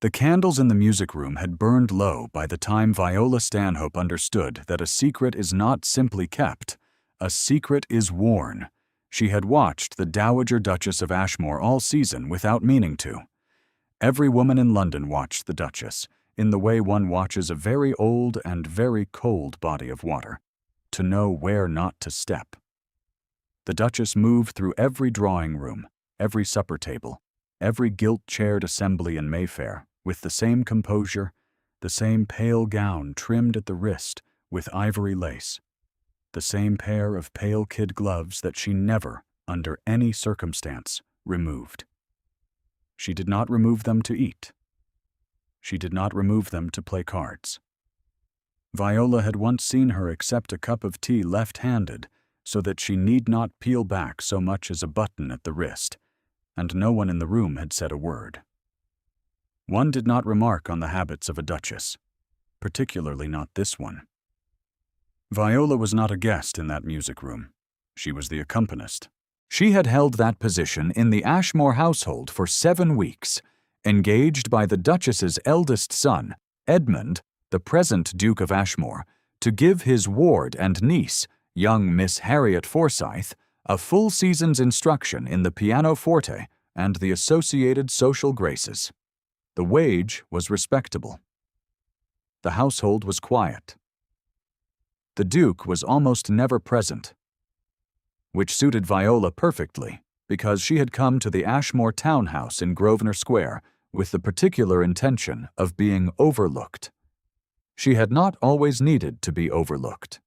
The candles in the music room had burned low by the time Viola Stanhope understood that a secret is not simply kept, a secret is worn. She had watched the Dowager Duchess of Ashmore all season without meaning to. Every woman in London watched the Duchess, in the way one watches a very old and very cold body of water, to know where not to step. The Duchess moved through every drawing room, every supper table, every gilt-chaired assembly in Mayfair, with the same composure, the same pale gown trimmed at the wrist with ivory lace, the same pair of pale kid gloves that she never, under any circumstance, removed. She did not remove them to eat. She did not remove them to play cards. Viola had once seen her accept a cup of tea left-handed so that she need not peel back so much as a button at the wrist, and no one in the room had said a word. One did not remark on the habits of a duchess, particularly not this one. Viola was not a guest in that music room. She was the accompanist. She had held that position in the Ashmore household for 7 weeks, engaged by the Duchess's eldest son, Edmund, the present Duke of Ashmore, to give his ward and niece, young Miss Harriet Forsyth, a full season's instruction in the pianoforte and the associated social graces. The wage was respectable. The household was quiet. The Duke was almost never present, which suited Viola perfectly because she had come to the Ashmore townhouse in Grosvenor Square with the particular intention of being overlooked. She had not always needed to be overlooked.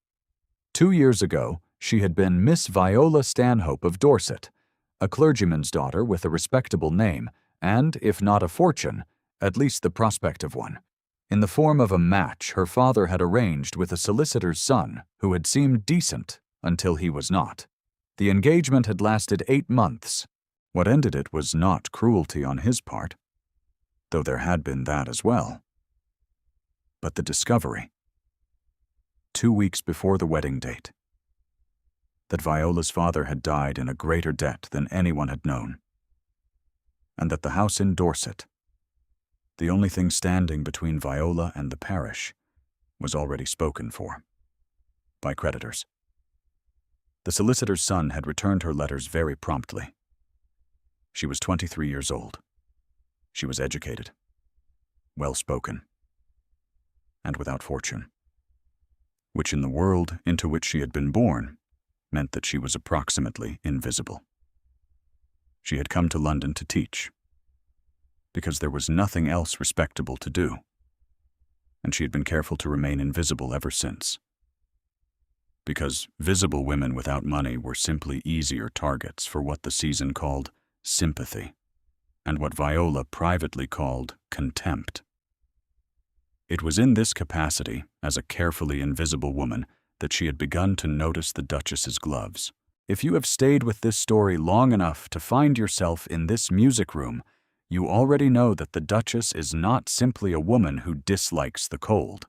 2 years ago, she had been Miss Viola Stanhope of Dorset, a clergyman's daughter with a respectable name and, if not a fortune, at least the prospect of one, in the form of a match her father had arranged with a solicitor's son who had seemed decent until he was not. The engagement had lasted 8 months. What ended it was not cruelty on his part, though there had been that as well, but the discovery, 2 weeks before the wedding date, that Viola's father had died in a greater debt than anyone had known, and that the house in Dorset, the only thing standing between Viola and the parish, was already spoken for by creditors. The solicitor's son had returned her letters very promptly. She was 23 years old. She was educated, well-spoken, and without fortune, which in the world into which she had been born meant that she was approximately invisible. She had come to London to teach, because there was nothing else respectable to do, and she had been careful to remain invisible ever since, because visible women without money were simply easier targets for what the season called sympathy, and what Viola privately called contempt. It was in this capacity, as a carefully invisible woman, that she had begun to notice the Duchess's gloves. If you have stayed with this story long enough to find yourself in this music room, you already know that the Duchess is not simply a woman who dislikes the cold.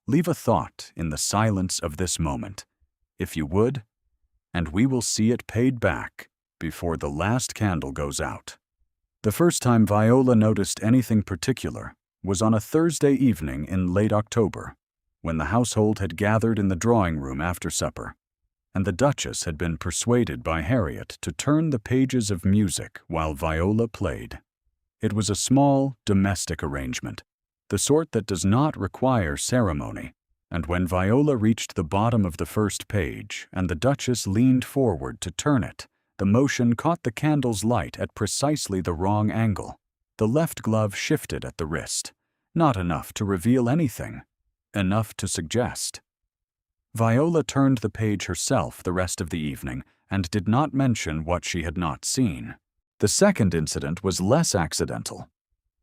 Leave a thought in the silence of this moment, if you would, and we will see it paid back before the last candle goes out. The first time Viola noticed anything particular was on a Thursday evening in late October, when the household had gathered in the drawing room after supper, and the Duchess had been persuaded by Harriet to turn the pages of music while Viola played. It was a small, domestic arrangement, the sort that does not require ceremony, and when Viola reached the bottom of the first page and the Duchess leaned forward to turn it, the motion caught the candle's light at precisely the wrong angle. The left glove shifted at the wrist, not enough to reveal anything, enough to suggest. Viola turned the page herself the rest of the evening and did not mention what she had not seen. The second incident was less accidental.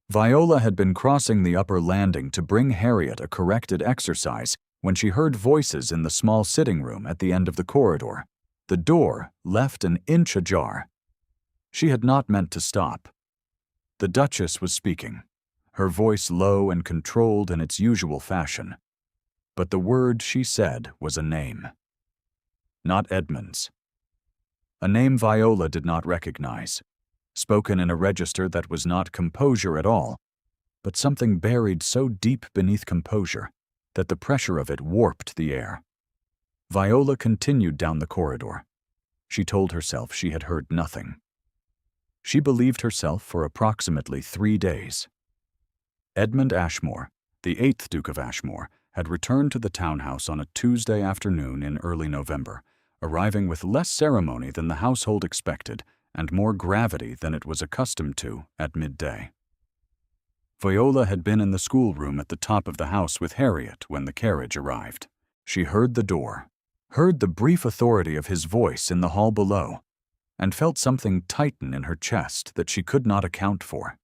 Viola had been crossing the upper landing to bring Harriet a corrected exercise when she heard voices in the small sitting room at the end of the corridor. The door left an inch ajar. She had not meant to stop. The Duchess was speaking, her voice low and controlled in its usual fashion. But the word she said was a name. Not Edmund's. A name Viola did not recognize, spoken in a register that was not composure at all, but something buried so deep beneath composure that the pressure of it warped the air. Viola continued down the corridor. She told herself she had heard nothing. She believed herself for approximately 3 days. Edmund Ashmore, the 8th Duke of Ashmore, had returned to the townhouse on a Tuesday afternoon in early November, arriving with less ceremony than the household expected and more gravity than it was accustomed to at midday. Viola had been in the schoolroom at the top of the house with Harriet when the carriage arrived. She heard the door, heard the brief authority of his voice in the hall below, and felt something tighten in her chest that she could not account for.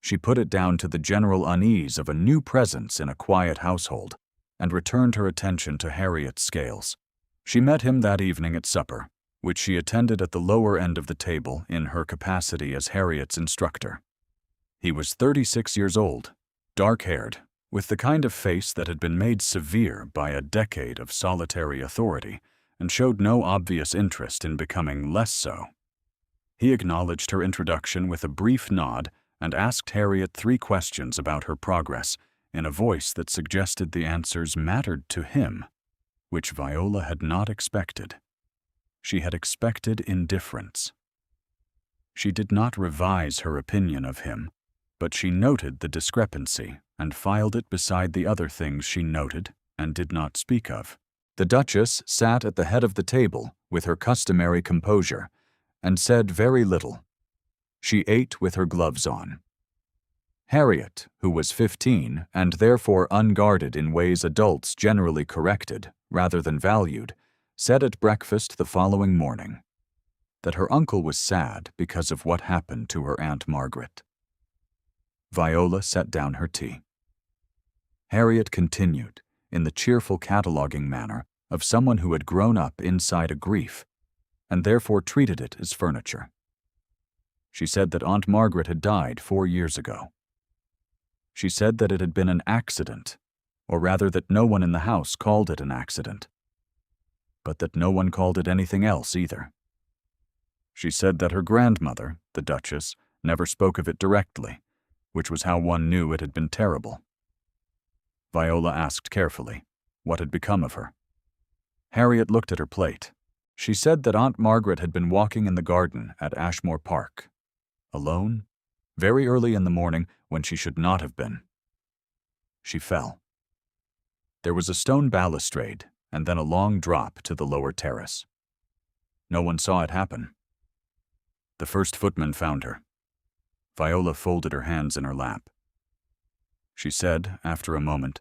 She put it down to the general unease of a new presence in a quiet household and returned her attention to Harriet's scales. She met him that evening at supper, which she attended at the lower end of the table in her capacity as Harriet's instructor. He was 36 years old, dark-haired, with the kind of face that had been made severe by a decade of solitary authority and showed no obvious interest in becoming less so. He acknowledged her introduction with a brief nod and asked Harriet 3 questions about her progress in a voice that suggested the answers mattered to him, which Viola had not expected. She had expected indifference. She did not revise her opinion of him, but she noted the discrepancy and filed it beside the other things she noted and did not speak of. The Duchess sat at the head of the table with her customary composure and said very little. She ate with her gloves on. Harriet, who was 15 and therefore unguarded in ways adults generally corrected rather than valued, said at breakfast the following morning that her uncle was sad because of what happened to her Aunt Margaret. Viola set down her tea. Harriet continued, in the cheerful cataloging manner of someone who had grown up inside a grief and therefore treated it as furniture. She said that Aunt Margaret had died 4 years ago. She said that it had been an accident, or rather that no one in the house called it an accident, but that no one called it anything else either. She said that her grandmother, the Duchess, never spoke of it directly, which was how one knew it had been terrible. Viola asked carefully what had become of her. Harriet looked at her plate. She said that Aunt Margaret had been walking in the garden at Ashmore Park, alone, very early in the morning when she should not have been. She fell. There was a stone balustrade and then a long drop to the lower terrace. No one saw it happen. The first footman found her. Viola folded her hands in her lap. She said, after a moment,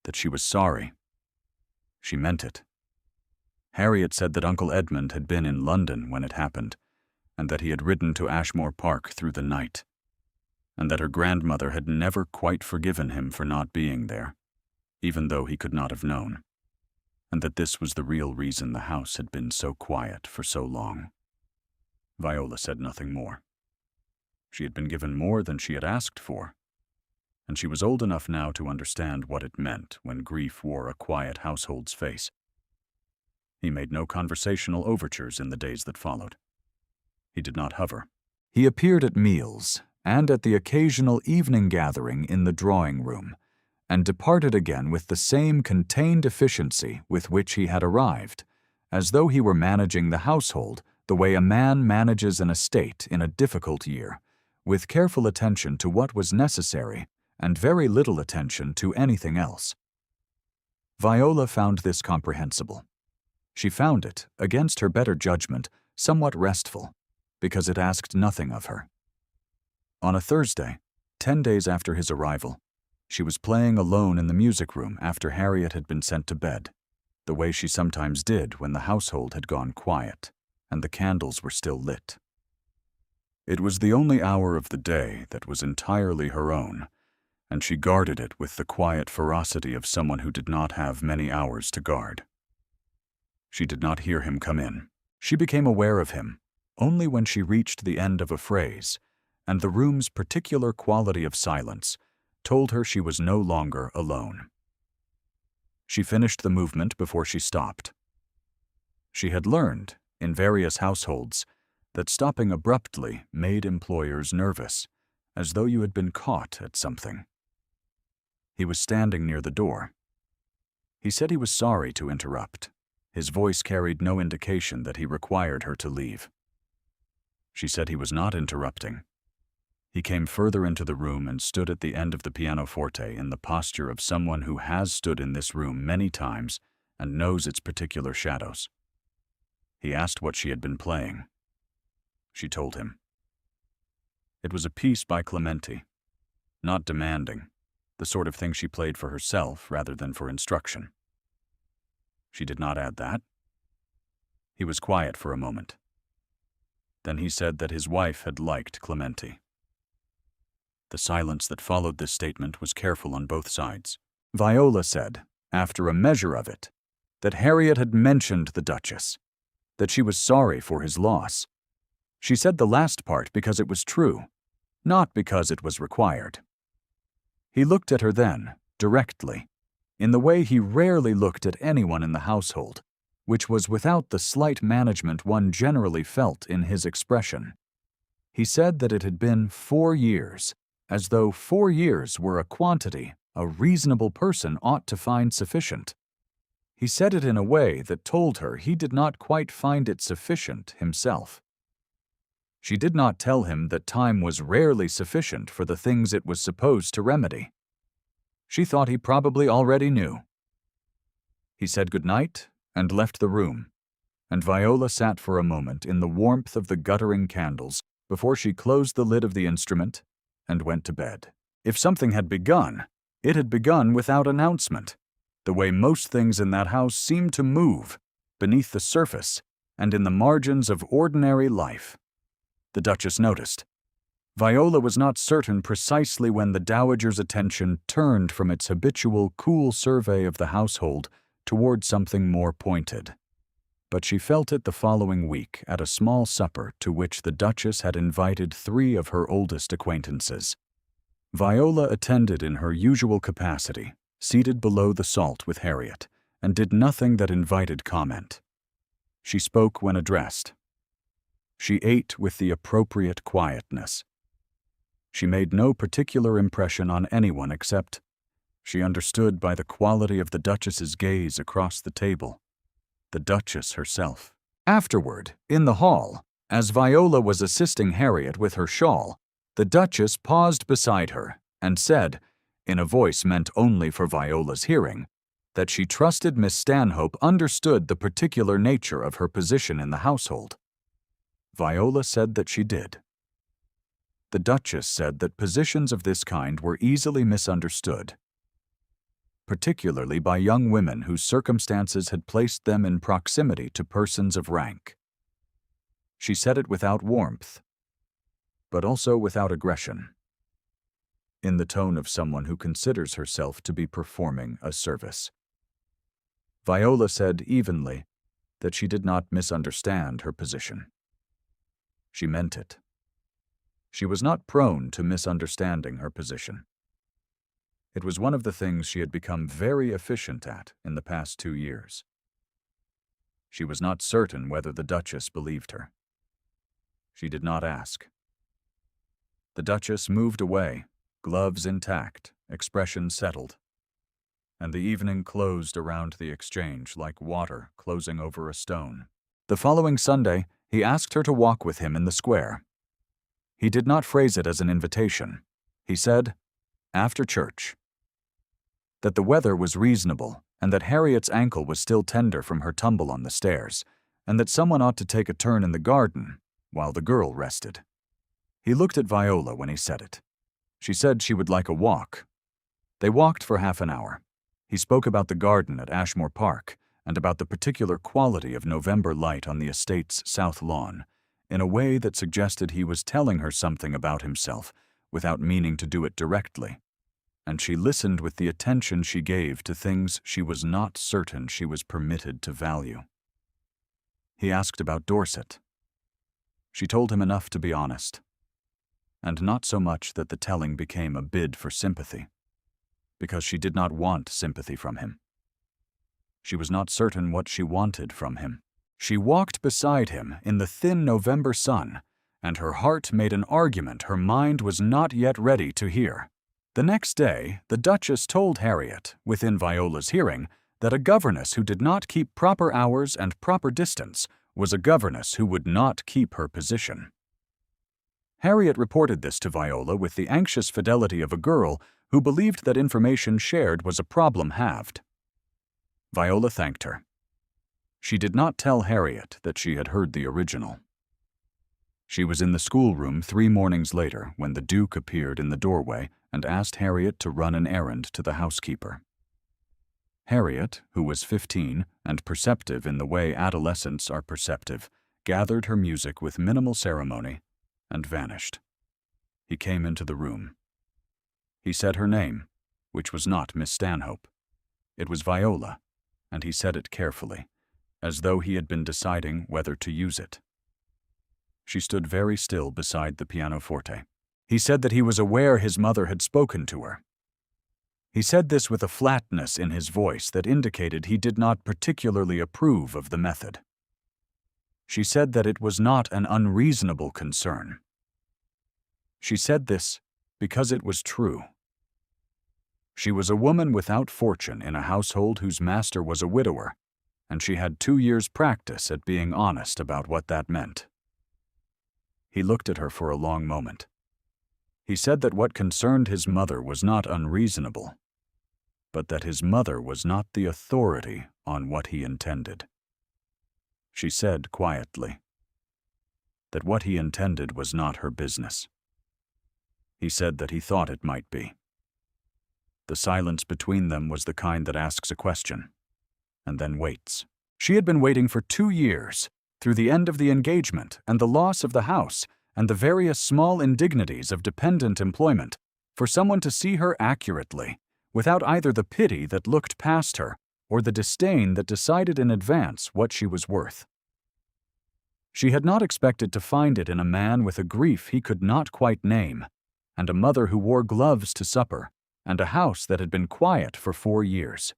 that she was sorry. She meant it. Harriet said that Uncle Edmund had been in London when it happened, and that he had ridden to Ashmore Park through the night, and that her grandmother had never quite forgiven him for not being there, even though he could not have known, and that this was the real reason the house had been so quiet for so long. Viola said nothing more. She had been given more than she had asked for, and she was old enough now to understand what it meant when grief wore a quiet household's face. He made no conversational overtures in the days that followed. He did not hover. He appeared at meals and at the occasional evening gathering in the drawing room, and departed again with the same contained efficiency with which he had arrived, as though he were managing the household the way a man manages an estate in a difficult year, with careful attention to what was necessary and very little attention to anything else. Viola found this comprehensible. She found it, against her better judgment, somewhat restful, because it asked nothing of her. On a Thursday, 10 days after his arrival, she was playing alone in the music room after Harriet had been sent to bed, the way she sometimes did when the household had gone quiet and the candles were still lit. It was the only hour of the day that was entirely her own, and she guarded it with the quiet ferocity of someone who did not have many hours to guard. She did not hear him come in. She became aware of him only when she reached the end of a phrase, and the room's particular quality of silence told her she was no longer alone. She finished the movement before she stopped. She had learned, in various households, that stopping abruptly made employers nervous, as though you had been caught at something. He was standing near the door. He said he was sorry to interrupt. His voice carried no indication that he required her to leave. She said he was not interrupting. He came further into the room and stood at the end of the pianoforte in the posture of someone who has stood in this room many times and knows its particular shadows. He asked what she had been playing. She told him. It was a piece by Clementi, not demanding, the sort of thing she played for herself rather than for instruction. She did not add that. He was quiet for a moment. Then he said that his wife had liked Clementi. The silence that followed this statement was careful on both sides. Viola said, after a measure of it, that Harriet had mentioned the Duchess, that she was sorry for his loss. She said the last part because it was true, not because it was required. He looked at her then, directly, in the way he rarely looked at anyone in the household, which was without the slight management one generally felt in his expression. He said that it had been 4 years, as though 4 years were a quantity a reasonable person ought to find sufficient. He said it in a way that told her he did not quite find it sufficient himself. She did not tell him that time was rarely sufficient for the things it was supposed to remedy. She thought he probably already knew. He said good night and left the room, and Viola sat for a moment in the warmth of the guttering candles before she closed the lid of the instrument and went to bed. If something had begun, it had begun without announcement, the way most things in that house seemed to move, beneath the surface and in the margins of ordinary life. The Duchess noticed. Viola was not certain precisely when the Dowager's attention turned from its habitual cool survey of the household toward something more pointed. But she felt it the following week at a small supper to which the Duchess had invited 3 of her oldest acquaintances. Viola attended in her usual capacity, seated below the salt with Harriet, and did nothing that invited comment. She spoke when addressed. She ate with the appropriate quietness. She made no particular impression on anyone except she understood by the quality of the Duchess's gaze across the table, the Duchess herself. Afterward, in the hall, as Viola was assisting Harriet with her shawl, the Duchess paused beside her and said, in a voice meant only for Viola's hearing, that she trusted Miss Stanhope understood the particular nature of her position in the household. Viola said that she did. The Duchess said that positions of this kind were easily misunderstood, particularly by young women whose circumstances had placed them in proximity to persons of rank. She said it without warmth, but also without aggression, in the tone of someone who considers herself to be performing a service. Viola said evenly that she did not misunderstand her position. She meant it. She was not prone to misunderstanding her position. It was one of the things she had become very efficient at in the past 2 years. She was not certain whether the Duchess believed her. She did not ask. The Duchess moved away, gloves intact, expression settled, and the evening closed around the exchange like water closing over a stone. The following Sunday, he asked her to walk with him in the square. He did not phrase it as an invitation. He said, after church, that the weather was reasonable and that Harriet's ankle was still tender from her tumble on the stairs, and that someone ought to take a turn in the garden while the girl rested. He looked at Viola when he said it. She said she would like a walk. They walked for half an hour. He spoke about the garden at Ashmore Park and about the particular quality of November light on the estate's south lawn, in a way that suggested he was telling her something about himself without meaning to do it directly, and she listened with the attention she gave to things she was not certain she was permitted to value. He asked about Dorset. She told him enough to be honest, and not so much that the telling became a bid for sympathy, because she did not want sympathy from him. She was not certain what she wanted from him. She walked beside him in the thin November sun and her heart made an argument her mind was not yet ready to hear. The next day, the Duchess told Harriet, within Viola's hearing, that a governess who did not keep proper hours and proper distance was a governess who would not keep her position. Harriet reported this to Viola with the anxious fidelity of a girl who believed that information shared was a problem halved. Viola thanked her. She did not tell Harriet that she had heard the original. She was in the schoolroom 3 mornings later when the Duke appeared in the doorway and asked Harriet to run an errand to the housekeeper. Harriet, who was 15 and perceptive in the way adolescents are perceptive, gathered her music with minimal ceremony and vanished. He came into the room. He said her name, which was not Miss Stanhope. It was Viola, and he said it carefully, as though he had been deciding whether to use it. She stood very still beside the pianoforte. He said that he was aware his mother had spoken to her. He said this with a flatness in his voice that indicated he did not particularly approve of the method. She said that it was not an unreasonable concern. She said this because it was true. She was a woman without fortune in a household whose master was a widower, and she had 2 years' practice at being honest about what that meant. He looked at her for a long moment. He said that what concerned his mother was not unreasonable, but that his mother was not the authority on what he intended. She said quietly that what he intended was not her business. He said that he thought it might be. The silence between them was the kind that asks a question, and then waits. She had been waiting for 2 years, through the end of the engagement and the loss of the house and the various small indignities of dependent employment, for someone to see her accurately, without either the pity that looked past her or the disdain that decided in advance what she was worth. She had not expected to find it in a man with a grief he could not quite name, and a mother who wore gloves to supper, and a house that had been quiet for 4 years.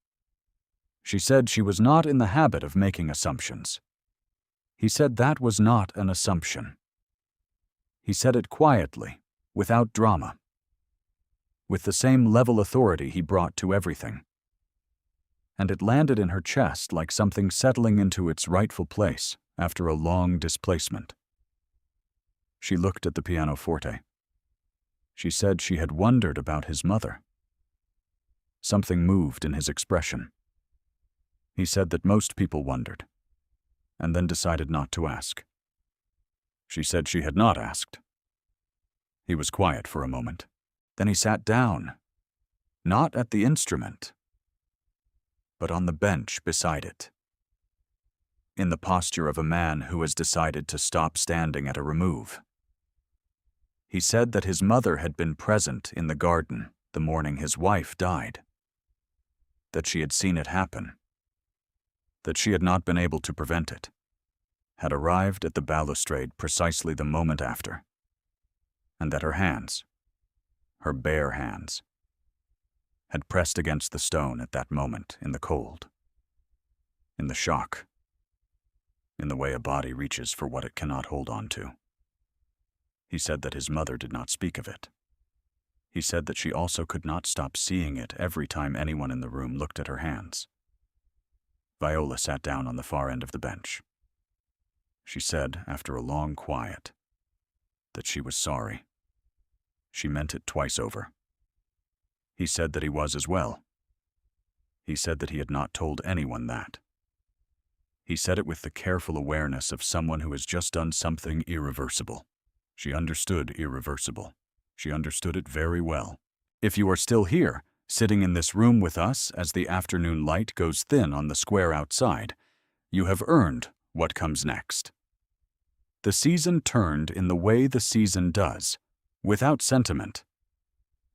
She said she was not in the habit of making assumptions. He said that was not an assumption. He said it quietly, without drama, with the same level authority he brought to everything. And it landed in her chest like something settling into its rightful place after a long displacement. She looked at the pianoforte. She said she had wondered about his mother. Something moved in his expression. He said that most people wondered, and then decided not to ask. She said she had not asked. He was quiet for a moment. Then he sat down, not at the instrument, but on the bench beside it, in the posture of a man who has decided to stop standing at a remove. He said that his mother had been present in the garden the morning his wife died, that she had seen it happen, that she had not been able to prevent it, had arrived at the balustrade precisely the moment after, and that her hands, her bare hands, had pressed against the stone at that moment in the cold, in the shock, in the way a body reaches for what it cannot hold on to. He said that his mother did not speak of it. He said that she also could not stop seeing it every time anyone in the room looked at her hands. Viola sat down on the far end of the bench. She said, after a long quiet, that she was sorry. She meant it twice over. He said that he was as well. He said that he had not told anyone that. He said it with the careful awareness of someone who has just done something irreversible. She understood irreversible. She understood it very well. If you are still here, sitting in this room with us as the afternoon light goes thin on the square outside, you have earned what comes next. The season turned in the way the season does, without sentiment,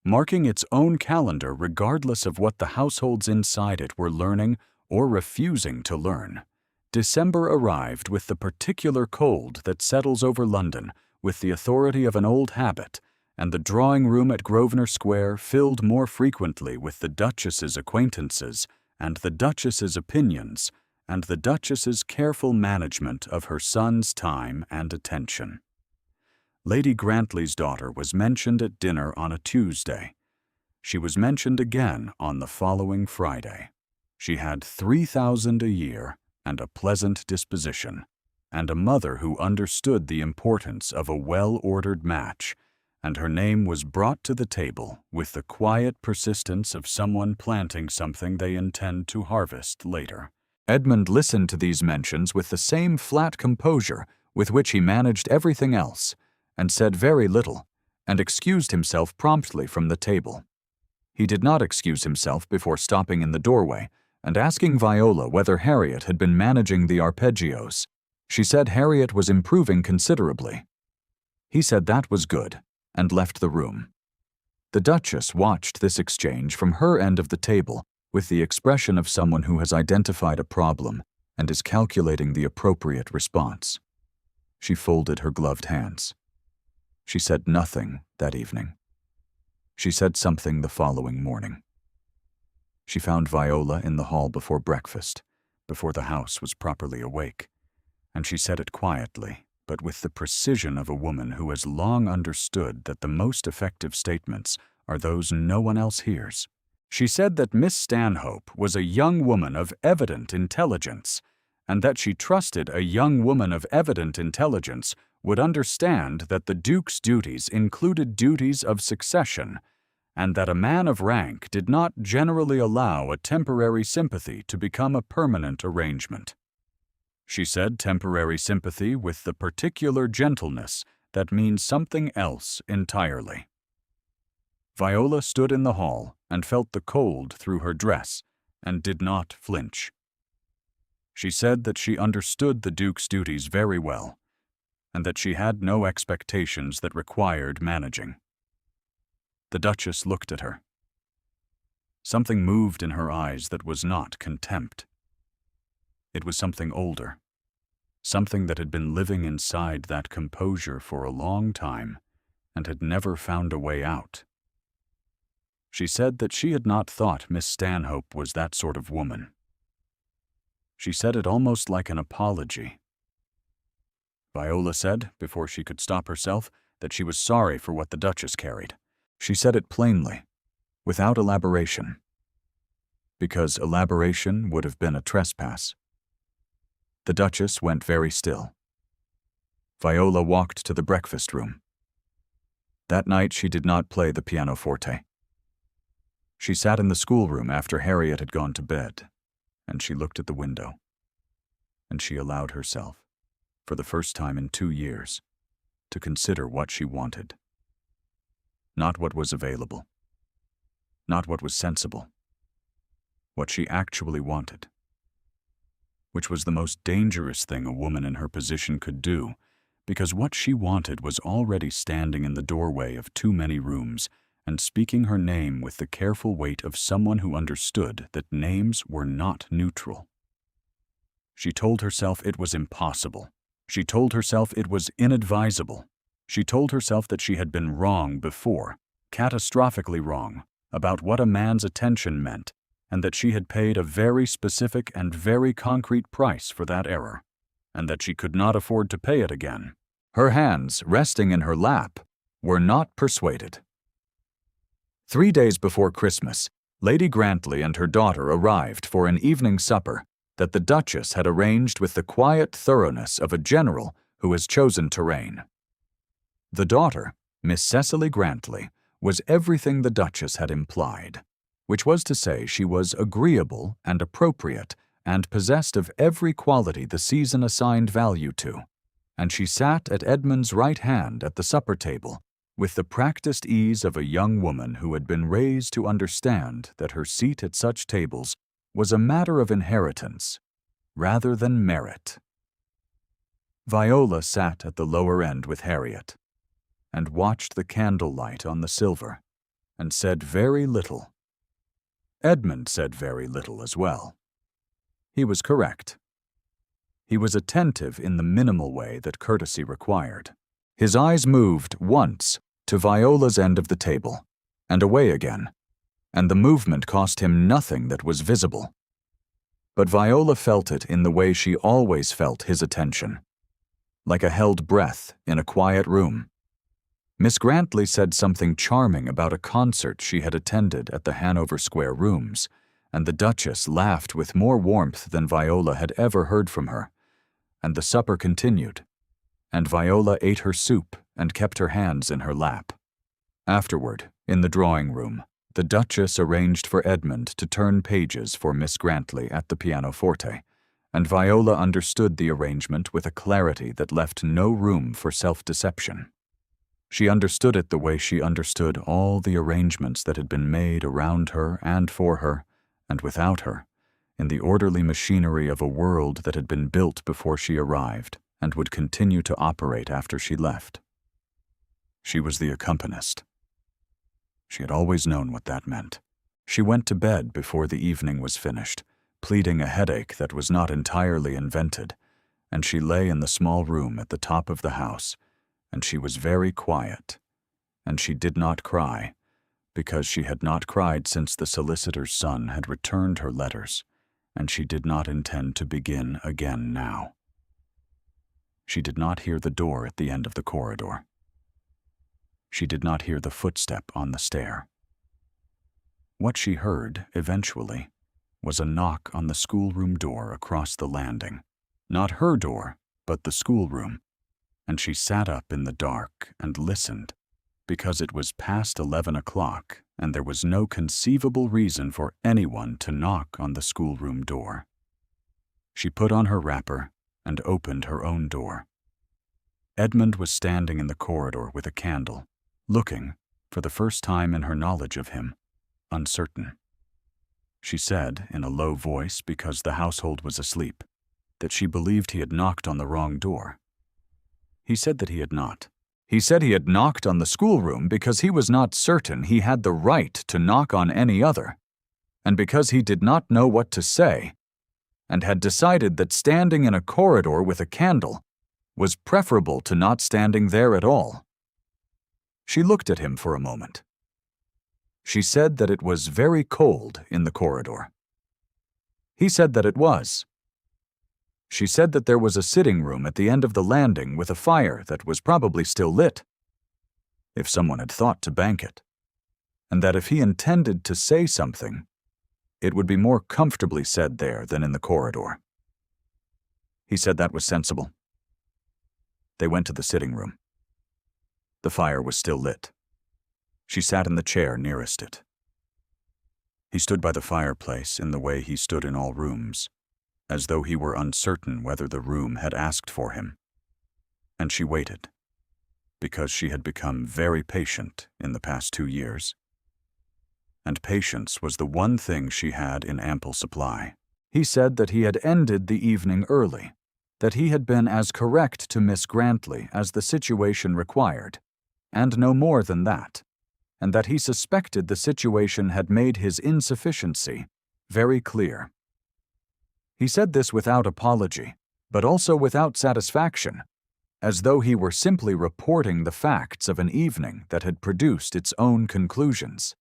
marking its own calendar regardless of what the households inside it were learning or refusing to learn. December arrived with the particular cold that settles over London with the authority of an old habit, and the drawing room at Grosvenor Square filled more frequently with the Duchess's acquaintances and the Duchess's opinions and the Duchess's careful management of her son's time and attention. Lady Grantley's daughter was mentioned at dinner on a Tuesday. She was mentioned again on the following Friday. She had 3,000 a year and a pleasant disposition, and a mother who understood the importance of a well-ordered match, and her name was brought to the table with the quiet persistence of someone planting something they intend to harvest later. Edmund listened to these mentions with the same flat composure with which he managed everything else, and said very little, and excused himself promptly from the table. He did not excuse himself before stopping in the doorway and asking Viola whether Harriet had been managing the arpeggios. She said Harriet was improving considerably. He said that was good, and left the room. The Duchess watched this exchange from her end of the table with the expression of someone who has identified a problem and is calculating the appropriate response. She folded her gloved hands. She said nothing that evening. She said something the following morning. She found Viola in the hall before breakfast, before the house was properly awake, and she said it quietly, but with the precision of a woman who has long understood that the most effective statements are those no one else hears. She said that Miss Stanhope was a young woman of evident intelligence, and that she trusted a young woman of evident intelligence would understand that the Duke's duties included duties of succession, and that a man of rank did not generally allow a temporary sympathy to become a permanent arrangement. She said temporary sympathy with the particular gentleness that means something else entirely. Viola stood in the hall and felt the cold through her dress and did not flinch. She said that she understood the Duke's duties very well, and that she had no expectations that required managing. The Duchess looked at her. Something moved in her eyes that was not contempt. It was something older, something that had been living inside that composure for a long time and had never found a way out. She said that she had not thought Miss Stanhope was that sort of woman. She said it almost like an apology. Viola said, before she could stop herself, that she was sorry for what the Duchess carried. She said it plainly, without elaboration, because elaboration would have been a trespass. The Duchess went very still. Viola walked to the breakfast room. That night she did not play the pianoforte. She sat in the schoolroom after Harriet had gone to bed, and she looked at the window, and she allowed herself, for the first time in 2 years, to consider what she wanted. Not what was available, not what was sensible, what she actually wanted, which was the most dangerous thing a woman in her position could do, because what she wanted was already standing in the doorway of too many rooms and speaking her name with the careful weight of someone who understood that names were not neutral. She told herself it was impossible. She told herself it was inadvisable. She told herself that she had been wrong before, catastrophically wrong, about what a man's attention meant, and that she had paid a very specific and very concrete price for that error, and that she could not afford to pay it again. Her hands, resting in her lap, were not persuaded. 3 days before Christmas, Lady Grantley and her daughter arrived for an evening supper that the Duchess had arranged with the quiet thoroughness of a general who has chosen to reign. The daughter, Miss Cecily Grantley, was everything the Duchess had implied, which was to say she was agreeable and appropriate and possessed of every quality the season assigned value to, and she sat at Edmund's right hand at the supper table with the practiced ease of a young woman who had been raised to understand that her seat at such tables was a matter of inheritance rather than merit. Viola sat at the lower end with Harriet and watched the candlelight on the silver and said very little. Edmund said very little as well. He was correct. He was attentive in the minimal way that courtesy required. His eyes moved once to Viola's end of the table and away again, and the movement cost him nothing that was visible. But Viola felt it in the way she always felt his attention, like a held breath in a quiet room, Miss Grantley said something charming about a concert she had attended at the Hanover Square Rooms, and the Duchess laughed with more warmth than Viola had ever heard from her. And the supper continued, and Viola ate her soup and kept her hands in her lap. Afterward, in the drawing room, the Duchess arranged for Edmund to turn pages for Miss Grantley at the pianoforte, and Viola understood the arrangement with a clarity that left no room for self-deception. She understood it the way she understood all the arrangements that had been made around her and for her, and without her, in the orderly machinery of a world that had been built before she arrived and would continue to operate after she left. She was the accompanist. She had always known what that meant. She went to bed before the evening was finished, pleading a headache that was not entirely invented, and she lay in the small room at the top of the house, and she was very quiet, and she did not cry, because she had not cried since the solicitor's son had returned her letters, and she did not intend to begin again now. She did not hear the door at the end of the corridor. She did not hear the footstep on the stair. What she heard, eventually, was a knock on the schoolroom door across the landing. Not her door, but the schoolroom. And she sat up in the dark and listened, because it was past 11 o'clock and there was no conceivable reason for anyone to knock on the schoolroom door. She put on her wrapper and opened her own door. Edmund was standing in the corridor with a candle, looking, for the first time in her knowledge of him, uncertain. She said, in a low voice because the household was asleep, that she believed he had knocked on the wrong door. He said that he had not. He said he had knocked on the schoolroom because he was not certain he had the right to knock on any other, and because he did not know what to say, and had decided that standing in a corridor with a candle was preferable to not standing there at all. She looked at him for a moment. She said that it was very cold in the corridor. He said that it was. She said that there was a sitting room at the end of the landing with a fire that was probably still lit, if someone had thought to bank it, and that if he intended to say something, it would be more comfortably said there than in the corridor. He said that was sensible. They went to the sitting room. The fire was still lit. She sat in the chair nearest it. He stood by the fireplace in the way he stood in all rooms, as though he were uncertain whether the room had asked for him. And she waited, because she had become very patient in the past 2 years. And patience was the one thing she had in ample supply. He said that he had ended the evening early, that he had been as correct to Miss Grantley as the situation required, and no more than that, and that he suspected the situation had made his insufficiency very clear. He said this without apology, but also without satisfaction, as though he were simply reporting the facts of an evening that had produced its own conclusions.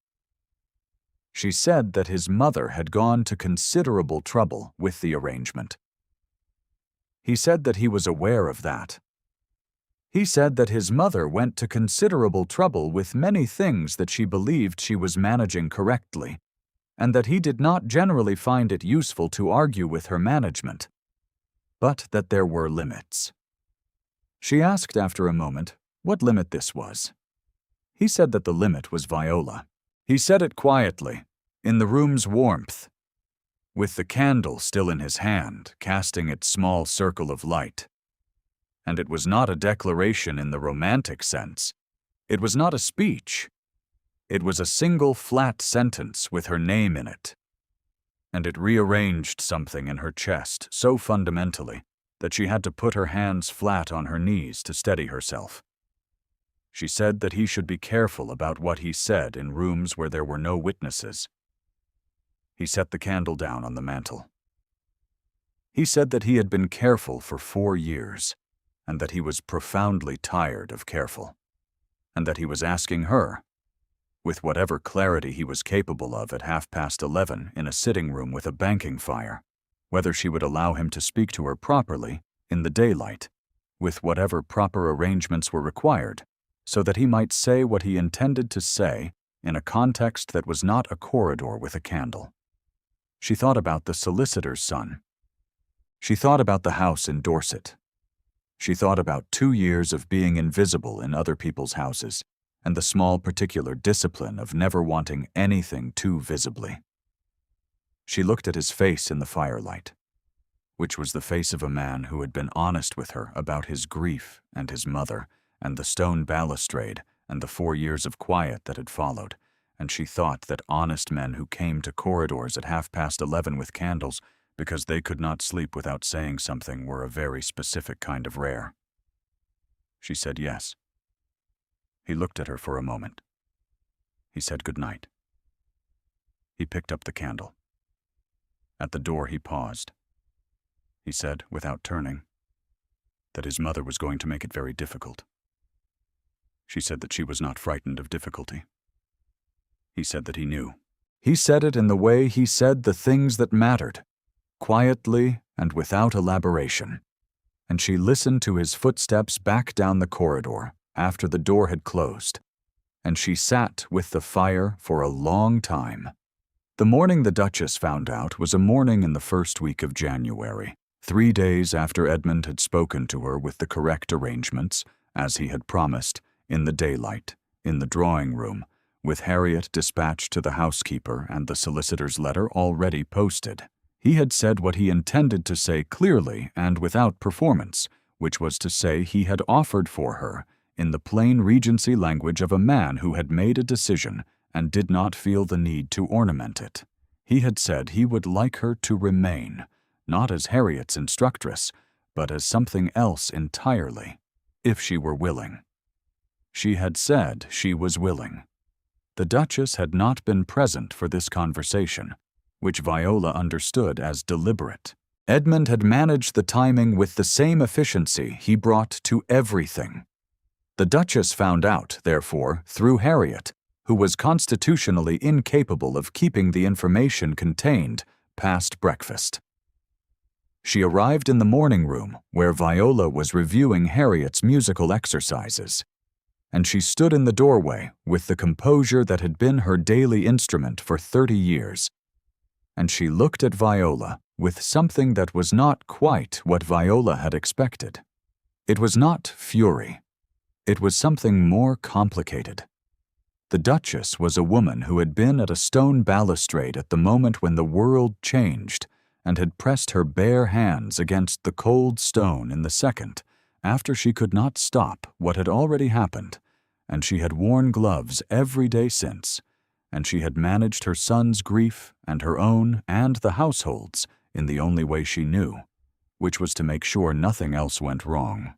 She said that his mother had gone to considerable trouble with the arrangement. He said that he was aware of that. He said that his mother went to considerable trouble with many things that she believed she was managing correctly, and that he did not generally find it useful to argue with her management, but that there were limits. She asked after a moment what limit this was. He said that the limit was Viola. He said it quietly, in the room's warmth, with the candle still in his hand, casting its small circle of light. And it was not a declaration in the romantic sense. It was not a speech. It was a single flat sentence with her name in it. And it rearranged something in her chest so fundamentally that she had to put her hands flat on her knees to steady herself. She said that he should be careful about what he said in rooms where there were no witnesses. He set the candle down on the mantel. He said that he had been careful for 4 years, and that he was profoundly tired of careful, and that he was asking her, with whatever clarity he was capable of at 11:30 in a sitting room with a banking fire, whether she would allow him to speak to her properly, in the daylight, with whatever proper arrangements were required, so that he might say what he intended to say in a context that was not a corridor with a candle. She thought about the solicitor's son. She thought about the house in Dorset. She thought about 2 years of being invisible in other people's houses and the small particular discipline of never wanting anything too visibly. She looked at his face in the firelight, which was the face of a man who had been honest with her about his grief and his mother and the stone balustrade and the 4 years of quiet that had followed, and she thought that honest men who came to corridors at 11:30 with candles because they could not sleep without saying something were a very specific kind of rare. She said yes. He looked at her for a moment. He said good night. He picked up the candle. At the door he paused. He said, without turning, that his mother was going to make it very difficult. She said that she was not frightened of difficulty. He said that he knew. He said it in the way he said the things that mattered, quietly and without elaboration. And she listened to his footsteps back down the corridor after the door had closed, and she sat with the fire for a long time. The morning the Duchess found out was a morning in the first week of January, 3 days after Edmund had spoken to her with the correct arrangements, as he had promised, in the daylight, in the drawing room, with Harriet dispatched to the housekeeper and the solicitor's letter already posted. He had said what he intended to say clearly and without performance, which was to say he had offered for her, in the plain Regency language of a man who had made a decision and did not feel the need to ornament it. He had said he would like her to remain, not as Harriet's instructress, but as something else entirely, if she were willing. She had said she was willing. The Duchess had not been present for this conversation, which Viola understood as deliberate. Edmund had managed the timing with the same efficiency he brought to everything. The Duchess found out, therefore, through Harriet, who was constitutionally incapable of keeping the information contained past breakfast. She arrived in the morning room where Viola was reviewing Harriet's musical exercises, and she stood in the doorway with the composure that had been her daily instrument for 30 years. And she looked at Viola with something that was not quite what Viola had expected. It was not fury. It was something more complicated. The Duchess was a woman who had been at a stone balustrade at the moment when the world changed and had pressed her bare hands against the cold stone in the second, after she could not stop what had already happened, and she had worn gloves every day since, and she had managed her son's grief and her own and the household's in the only way she knew, which was to make sure nothing else went wrong,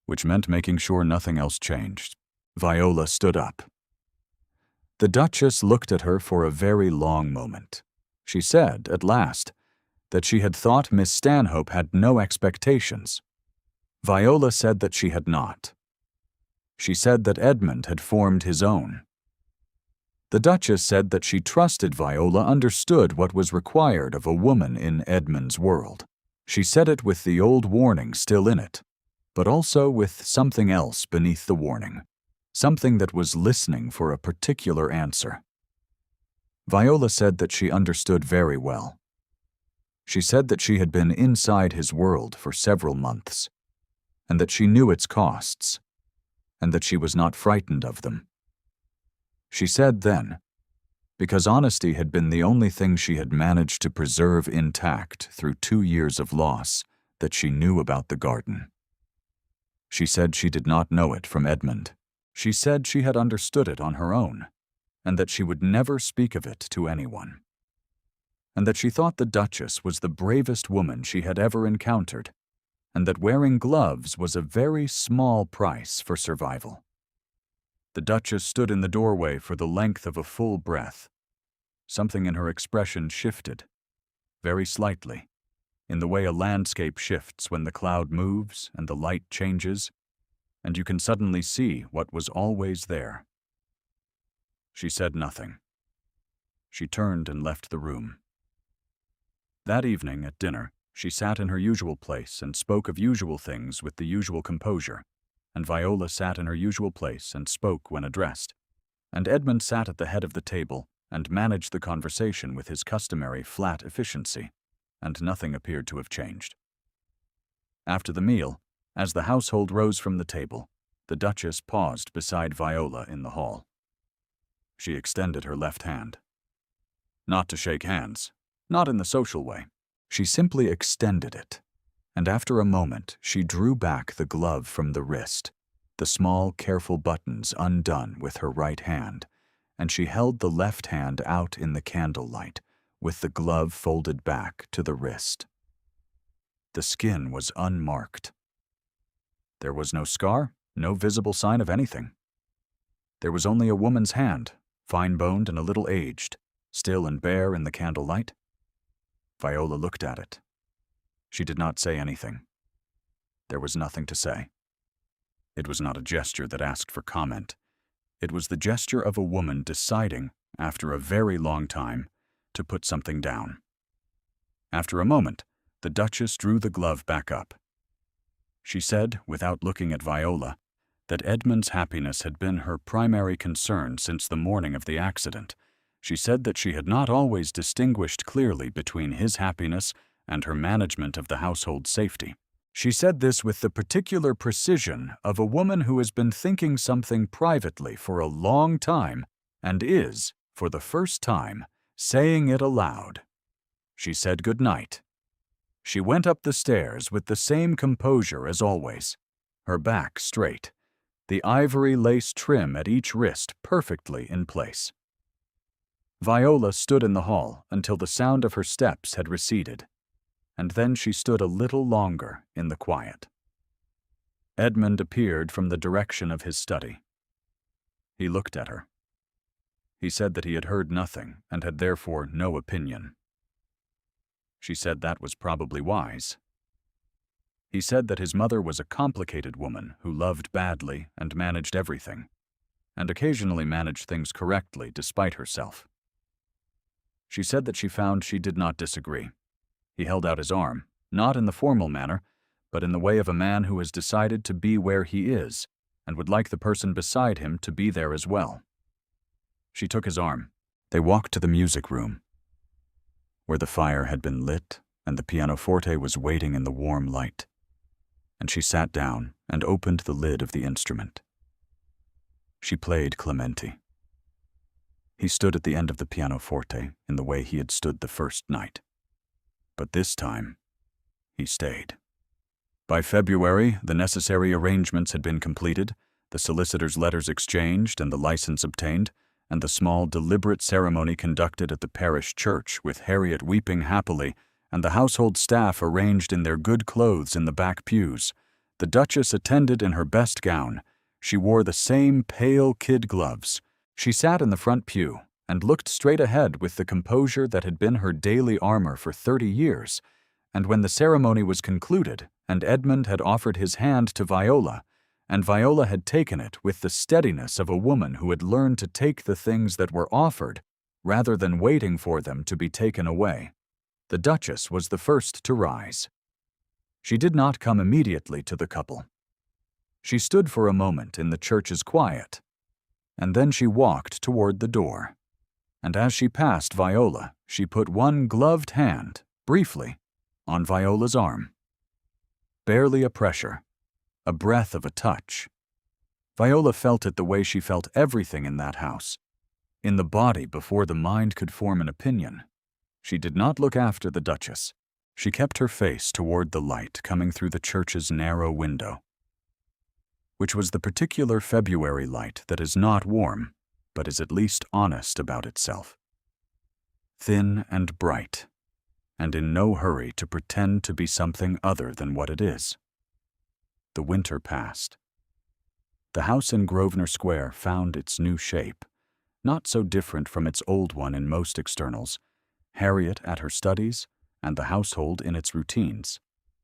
which meant making sure nothing else changed. Viola stood up. The Duchess looked at her for a very long moment. She said, at last, that she had thought Miss Stanhope had no expectations. Viola said that she had not. She said that Edmund had formed his own. The Duchess said that she trusted Viola understood what was required of a woman in Edmund's world. She said it with the old warning still in it, but also with something else beneath the warning, something that was listening for a particular answer. Viola said that she understood very well. She said that she had been inside his world for several months, and that she knew its costs, and that she was not frightened of them. She said then, because honesty had been the only thing she had managed to preserve intact through 2 years of loss, that she knew about the garden. She said she did not know it from Edmund. She said she had understood it on her own, and that she would never speak of it to anyone, and that she thought the Duchess was the bravest woman she had ever encountered, and that wearing gloves was a very small price for survival. The Duchess stood in the doorway for the length of a full breath. Something in her expression shifted, very slightly, in the way a landscape shifts when the cloud moves and the light changes, and you can suddenly see what was always there. She said nothing. She turned and left the room. That evening at dinner, she sat in her usual place and spoke of usual things with the usual composure, and Viola sat in her usual place and spoke when addressed. And Edmund sat at the head of the table and managed the conversation with his customary flat efficiency, and nothing appeared to have changed. After the meal, as the household rose from the table, the Duchess paused beside Viola in the hall. She extended her left hand. Not to shake hands, not in the social way. She simply extended it, and after a moment she drew back the glove from the wrist, the small, careful buttons undone with her right hand, and she held the left hand out in the candlelight, with the glove folded back to the wrist. The skin was unmarked. There was no scar, no visible sign of anything. There was only a woman's hand, fine-boned and a little aged, still and bare in the candlelight. Viola looked at it. She did not say anything. There was nothing to say. It was not a gesture that asked for comment. It was the gesture of a woman deciding, after a very long time, to put something down. After a moment, the Duchess drew the glove back up. She said, without looking at Viola, that Edmund's happiness had been her primary concern since the morning of the accident. She said that she had not always distinguished clearly between his happiness and her management of the household safety. She said this with the particular precision of a woman who has been thinking something privately for a long time and is, for the first time, saying it aloud. She said good night. She went up the stairs with the same composure as always, her back straight, the ivory lace trim at each wrist perfectly in place. Viola stood in the hall until the sound of her steps had receded, and then she stood a little longer in the quiet. Edmund appeared from the direction of his study. He looked at her. He said that he had heard nothing and had therefore no opinion. She said that was probably wise. He said that his mother was a complicated woman who loved badly and managed everything, and occasionally managed things correctly despite herself. She said that she found she did not disagree. He held out his arm, not in the formal manner, but in the way of a man who has decided to be where he is and would like the person beside him to be there as well. She took his arm. They walked to the music room, where the fire had been lit and the pianoforte was waiting in the warm light, and she sat down and opened the lid of the instrument. She played Clementi. He stood at the end of the pianoforte in the way he had stood the first night. But this time, he stayed. By February, the necessary arrangements had been completed, the solicitor's letters exchanged and the license obtained, and the small, deliberate ceremony conducted at the parish church, with Harriet weeping happily, and the household staff arranged in their good clothes in the back pews. The Duchess attended in her best gown. She wore the same pale kid gloves. She sat in the front pew and looked straight ahead with the composure that had been her daily armor for 30 years, and when the ceremony was concluded and Edmund had offered his hand to Viola, and Viola had taken it with the steadiness of a woman who had learned to take the things that were offered rather than waiting for them to be taken away, the Duchess was the first to rise. She did not come immediately to the couple. She stood for a moment in the church's quiet, and then she walked toward the door. And as she passed Viola, she put one gloved hand, briefly, on Viola's arm. Barely a pressure, a breath of a touch. Viola felt it the way she felt everything in that house, in the body before the mind could form an opinion. She did not look after the Duchess. She kept her face toward the light coming through the church's narrow window, which was the particular February light that is not warm, but is at least honest about itself. Thin and bright, and in no hurry to pretend to be something other than what it is. The winter passed. The house in Grosvenor Square found its new shape, not so different from its old one in most externals, Harriet at her studies, and the household in its routines,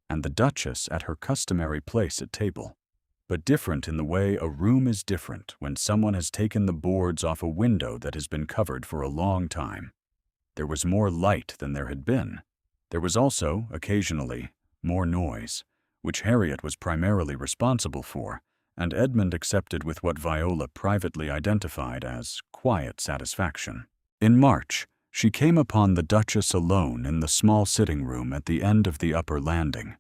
and the Duchess at her customary place at table, but different in the way a room is different when someone has taken the boards off a window that has been covered for a long time. There was more light than there had been. There was also, occasionally, more noise, which Harriet was primarily responsible for, and Edmund accepted with what Viola privately identified as quiet satisfaction. In March, she came upon the Duchess alone in the small sitting room at the end of the upper landing,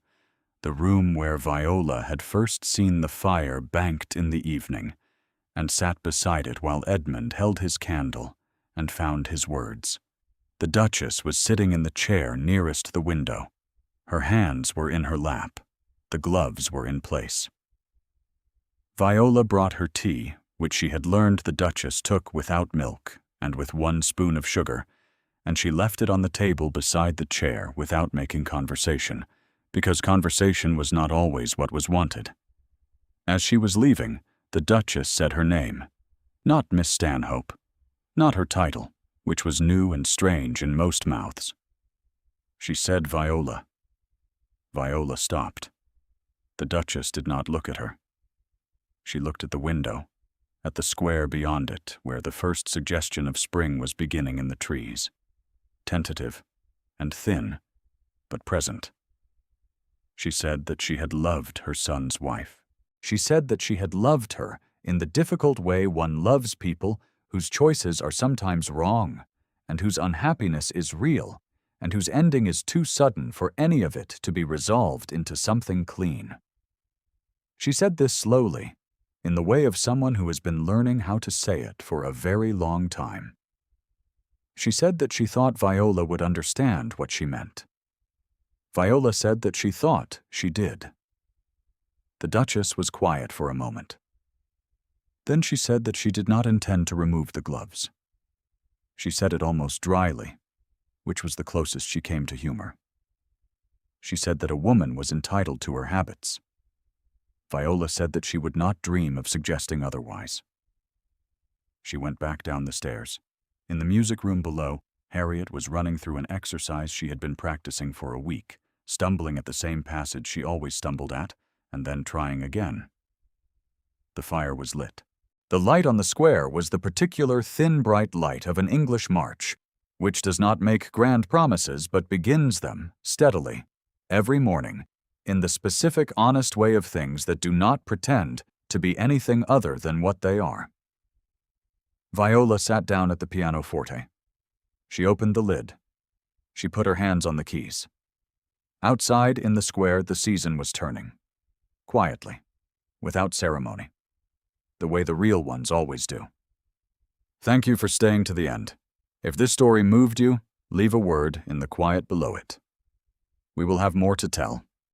the room where Viola had first seen the fire banked in the evening, and sat beside it while Edmund held his candle and found his words. The Duchess was sitting in the chair nearest the window. Her hands were in her lap. The gloves were in place. Viola brought her tea, which she had learned the Duchess took without milk and with 1 spoon of sugar, and she left it on the table beside the chair without making conversation, because conversation was not always what was wanted. As she was leaving, the Duchess said her name, not Miss Stanhope, not her title, which was new and strange in most mouths. She said Viola. Viola stopped. The Duchess did not look at her. She looked at the window, at the square beyond it, where the first suggestion of spring was beginning in the trees, tentative and thin, but present. She said that she had loved her son's wife. She said that she had loved her in the difficult way one loves people whose choices are sometimes wrong, and whose unhappiness is real, and whose ending is too sudden for any of it to be resolved into something clean. She said this slowly, in the way of someone who has been learning how to say it for a very long time. She said that she thought Viola would understand what she meant. Viola said that she thought she did. The Duchess was quiet for a moment. Then she said that she did not intend to remove the gloves. She said it almost dryly, which was the closest she came to humor. She said that a woman was entitled to her habits. Viola said that she would not dream of suggesting otherwise. She went back down the stairs. In the music room below, Harriet was running through an exercise she had been practicing for a week, stumbling at the same passage she always stumbled at, and then trying again. The fire was lit. The light on the square was the particular thin, bright light of an English march, which does not make grand promises but begins them steadily, every morning, in the specific, honest way of things that do not pretend to be anything other than what they are. Viola sat down at the pianoforte. She opened the lid. She put her hands on the keys. Outside in the square, the season was turning. Quietly, without ceremony, the way the real ones always do. Thank you for staying to the end. If this story moved you, leave a word in the quiet below it. We will have more to tell.